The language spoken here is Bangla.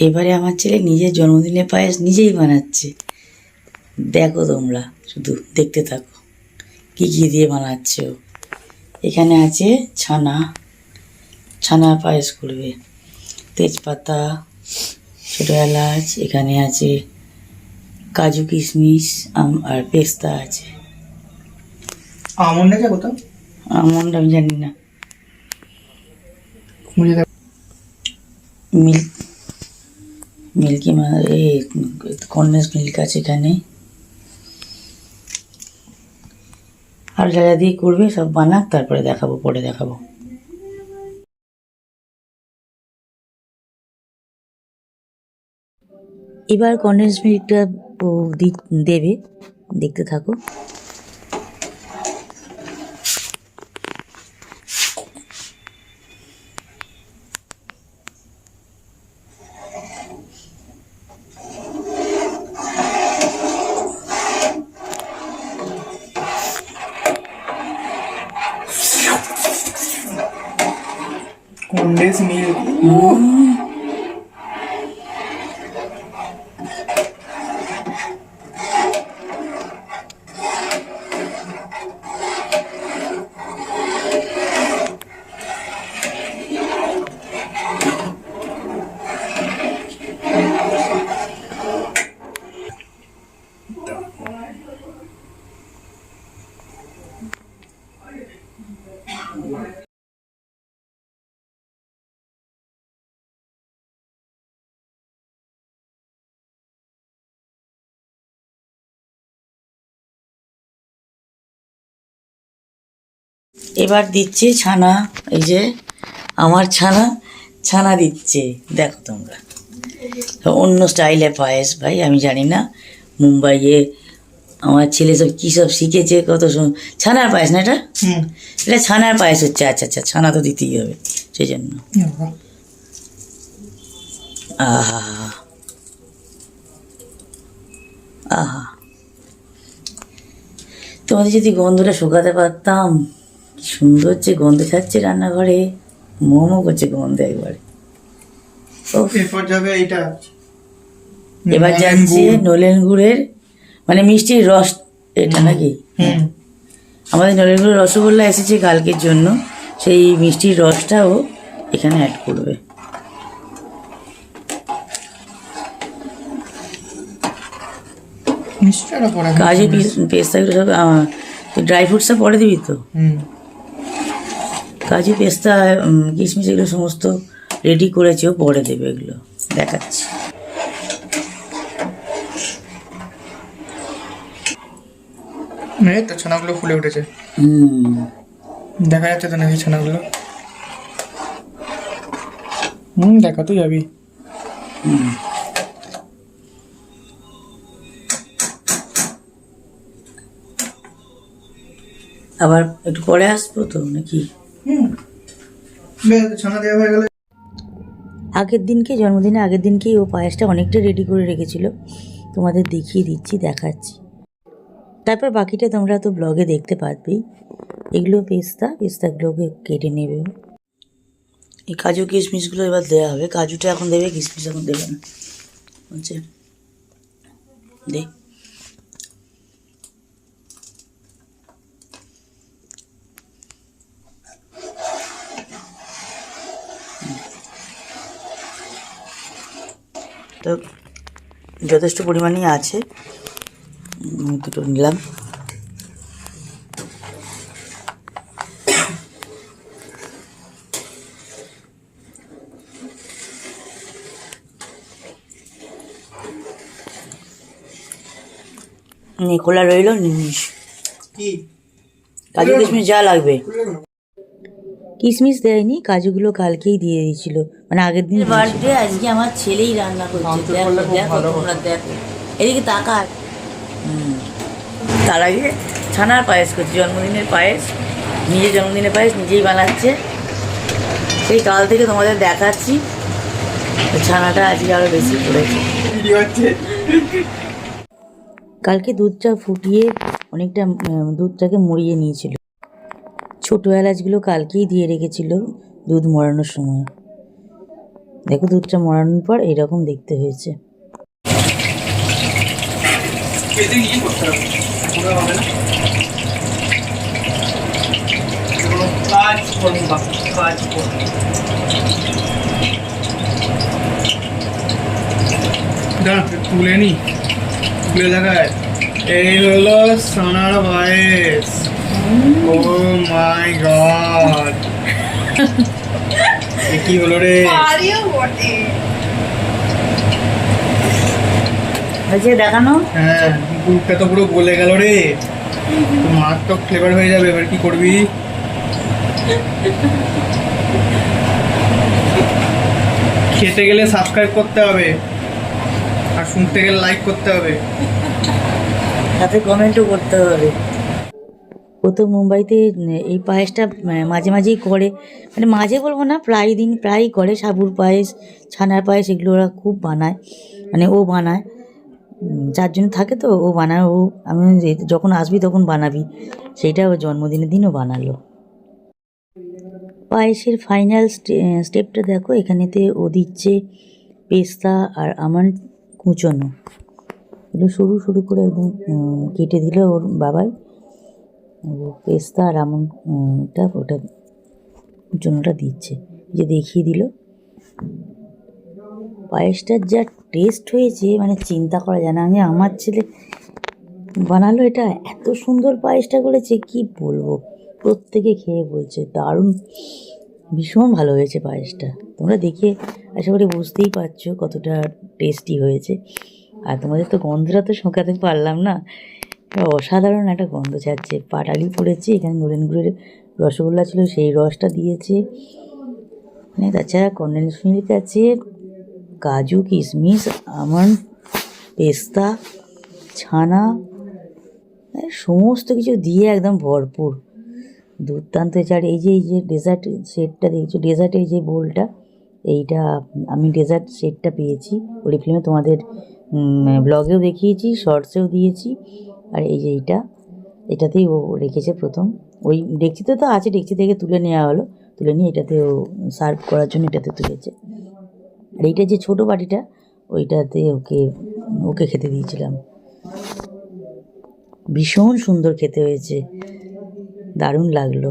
এবারে আমার ছেলে নিজের জন্মদিনের পায়েস নিজেই বানাচ্ছে। দেখো তোমরা, শুধু দেখতে থাকো কী কী দিয়ে বানাচ্ছে ও। এখানে আছে ছানার পায়েস করবে, তেজপাতা, ছোটো এলাচ, এখানে আছে কাজু কিশমিশ আর পেস্তা আছে। আমন্ড আছে কোথাও? আমন্ড আমি জানি না। মিল্কি কন্ডেন্স মিল্ক আছে এখানে। আর যা যা দিয়ে করবে সব বানাক, তারপরে দেখাবো, পরে দেখাবো। এবার কন্ডেন্স মিল্কটা দেবে, দেখতে থাকো। Condense milk. এবার দিচ্ছে ছানা। এই যে আমার ছানা দিচ্ছে, দেখো তোমরা। অন্য স্টাইলের পায়েস ভাই, আমি জানি না মুম্বাইয়ে আমার ছেলে সব কী সব শিখেছে, কত ছানার পায়েস না এটা? এটা ছানার পায়েস হচ্ছে। আচ্ছা আচ্ছা, ছানা তো দিতেই হবে সেই জন্য। আহা আহা, তোমাদের যদি গন্ধটা শুকাতে পারতাম। কি সুন্দর যে গন্ধ ছাড়ছে রান্নাঘরে, মোমো করছে গন্ধ একবারে। এরপর যাবে এইটা, এবার যাচ্ছে নলেন গুড়ের, মানে মিষ্টির রস এটা নাকি? আমাদের নলেন গুড়ের রসগোল্লা এসেছে কালকের জন্য, সেই মিষ্টির রসটাও এখানে অ্যাড করবে। কাজু পেস্তাগুলো সব ড্রাই ফ্রুটস সব পরে দিবি তো? কাজু পেস্তা কিশমিশ এগুলো সমস্ত রেডি করেছে, ও পরে দেবে, এগুলো দেখাচ্ছি। এই তো ছানাগুলো ফুলে উঠেছে। দেখা যাচ্ছে তো নাকি ছানাগুলো? দেখা তো যাবি। আবার একটু পরে আসবো তো নাকি? ছানা দেওয়া হয়ে গেলে আগের দিনকে, জন্মদিনে আগের দিনকেই ও পায়েসটা অনেকটা রেডি করে রেখেছিল, তোমাদের দেখিয়ে দিচ্ছি, দেখাচ্ছি। তারপর বাকিটা তোমরা তো ব্লগে দেখতে পারবেই। এগুলো পেস্তাগুলোকে কেটে নেবে। এই কাজু কিশমিশগুলো এবার দেওয়া হবে। কাজুটা এখন দেবে, কিশমিশ এখন দেবে না, বলছে দে। তো যথেষ্ট পরিমাণেই আছে, দুটো নিলাম। খোলা রইল নিমিষ। কাজু কিশমিশ যা লাগবে। কিশমিশ দেয়নি, কাজুগুলো কালকেই দিয়ে দিয়েছিল, মানে আগের দিন বার্থডে। আজকে আমার ছেলেই রান্না করছে, দেখো দেখো তোমরা দেখো, এদিকে তাকার। তার আগে ছানার পায়েস করছে, জন্মদিনের পায়েস, নিজের জন্মদিনের পায়েস নিজেই বানাচ্ছে। সেই কাল থেকে তোমাদের দেখাচ্ছি, ছানাটা আজকে আরও বেশি করেছে। কালকে দুধটা ফুটিয়ে অনেকটা দুধটাকে মরিয়ে নিয়েছিল। ছোটো এলাচগুলো কালকেই দিয়ে রেখেছিল দুধ মরানোর সময়। দেখো দুধটা মরানোর পর এইরকম দেখতে হয়েছে। তুলে নি, তুলে দেখায়। এই হলো সোনার পায়েস। ও মাই গড, কি হলো রে? হয়েছে দেখানো। হ্যাঁ, দুধটা তো পুরো গলে গেল রে, মারাত্মক ফ্লেভার হয়ে যাবে। এবার কি করবি? খেতে গেলে সাবস্ক্রাইব করতে হবে, আর শুনতে গেলে লাইক করতে হবে, সাথে কমেন্টও করতে হবে। ও তো মুম্বাইতে এই পায়েসটা মাঝে মাঝেই করে, মানে মাঝে বলবো না, প্রায়ই করে। সাবুর পায়েস, ছানার পায়েস এগুলো ওরা খুব বানায়, মানে ও বানায়। চারজন থাকে তো, ও বানায়। আমি যখন আসবি তখন বানাবি, সেইটা ওর জন্মদিনের দিনও বানালো। পায়েসের ফাইনাল স্টেপটা দেখো, এখানেতে ও দিচ্ছে পেস্তা আর আমন্ড কুচোনো। এগুলো সরু সরু করে একদম কেটে দিল ওর বাবাই। পেস্তা আর আমন্ডটা ওটা কুচোনোটা দিচ্ছে, যে দেখিয়ে দিল। পায়েসটার যা টেস্ট হয়েছে মানে চিন্তা করা যায় না। আমার ছেলে বানালো এটা, এত সুন্দর পায়েসটা করেছে কি বলবো। প্রত্যেকে খেয়ে বলছে দারুণ, ভীষণ ভালো হয়েছে পায়েসটা। তোমরা দেখে আশা করি বুঝতেই পারছো কতটা টেস্টি হয়েছে। আর তোমাদের তো গন্ধটা তো শোকাতে পারলাম না, অসাধারণ একটা গন্ধ ছাড়ছে। পাটালি পড়েছে, এখানে নলেন গুড়ের রসগোল্লা ছিল, সেই রসটা দিয়েছে। মানে তাছাড়া কন্ডেন্স মিল্ক আছে, কাজু, কিশমিশ, আমন্ড, পেস্তা, ছানা, সমস্ত কিছু দিয়ে একদম ভরপুর, দুর্দান্ত হয়েছে। আর এই যে ডেজার্ট সেটটা দেখছো, ডেজার্টের যে বোলটা, এইটা আমি ডেজার্ট সেটটা পেয়েছি ওরিফ্লেমে, তোমাদের ব্লগেও দেখিয়েছি, শর্টসেও দিয়েছি। আর এই যে এটাতেই ও রেখেছে প্রথম। ওই ডেকচিতে তো আছে, ডেকচি থেকে তুলে নেওয়া হলো, তুলে নিয়ে এটাতে ও সার্ভ করার জন্য এটাতে তুলেছে। আর এইটা যে ছোটো বাটিটা, ওইটাতে ওকে খেতে দিয়েছিলাম। ভীষণ সুন্দর খেতে হয়েছে, দারুণ লাগলো।